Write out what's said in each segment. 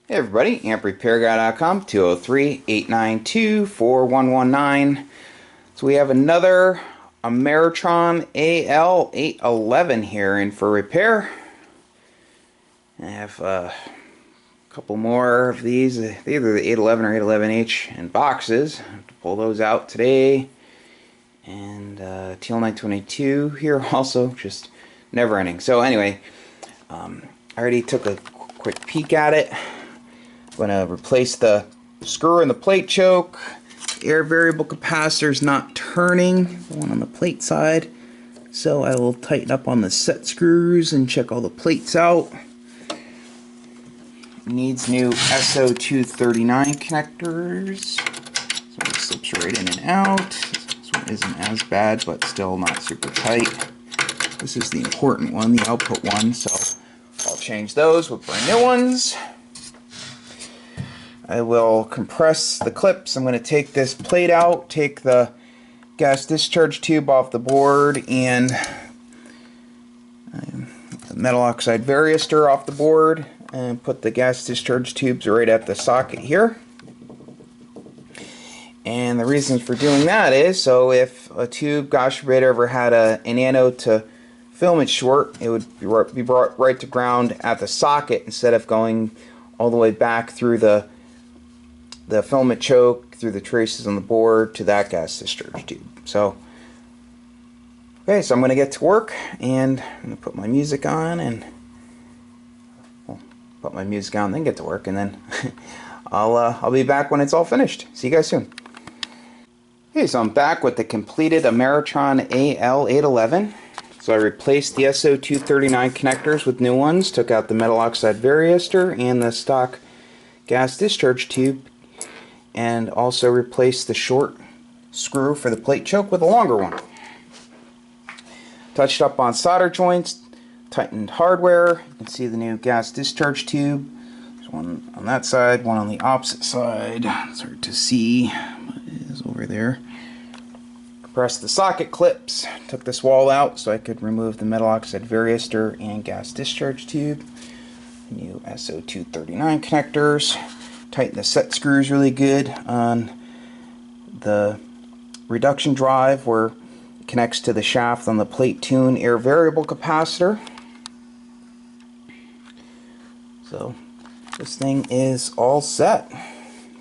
Hey everybody, AmpRepairGuy.com, 203-892-4119. So we have another Ameritron Al-811 here in for repair. I have a couple more of these, either the 811 or 811H in boxes. I have to pull those out today. And TL922 here also, just never ending. So anyway, I already took a quick peek at it. I'm going to replace the screw in the plate choke. The air variable capacitor is not turning, the one on the plate side. So I will tighten up on the set screws and check all the plates out. It needs new S0-239 connectors. So it slips right in and out. This one isn't as bad, but still not super tight. This is the important one, the output one, so I'll change those with brand new ones. I will compress the clips. I'm going to take this plate out, take the gas discharge tube off the board, and the metal oxide varistor off the board, and put the gas discharge tubes right at the socket here. And the reason for doing that is so if a tube, gosh forbid, ever had an anode to filament short, it would be brought right to ground at the socket instead of going all the way back through the filament choke, through the traces on the board to that gas discharge tube. So, okay, so I'm going to get to work, and I'm going to put my music on, and put my music on, then get to work, and then I'll be back when it's all finished. See you guys soon. Okay, so I'm back with the completed Ameritron Al-811. So I replaced the S0-239 connectors with new ones, took out the metal oxide varistor and the stock gas discharge tube, and also replaced the short screw for the plate choke with a longer one. Touched up on solder joints, tightened hardware. You can see the new gas discharge tube. There's one on that side, one on the opposite side. It's hard to see, but it is over there. Compressed the socket clips, took this wall out so I could remove the metal oxide varistor and gas discharge tube. New S0-239 connectors. Tighten the set screws really good on the reduction drive where it connects to the shaft on the plate tune air variable capacitor. So this thing is all set.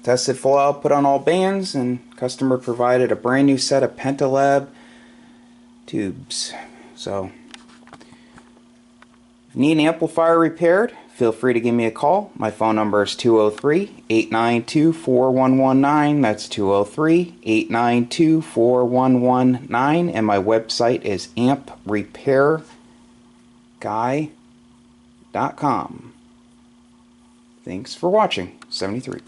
Tested full output on all bands, and customer provided a brand new set of Pentalab tubes. So if you need an amplifier repaired, feel free to give me a call. My phone number is 203-892-4119. That's 203-892-4119. And my website is AmpRepairGuy.com. Thanks for watching. 73.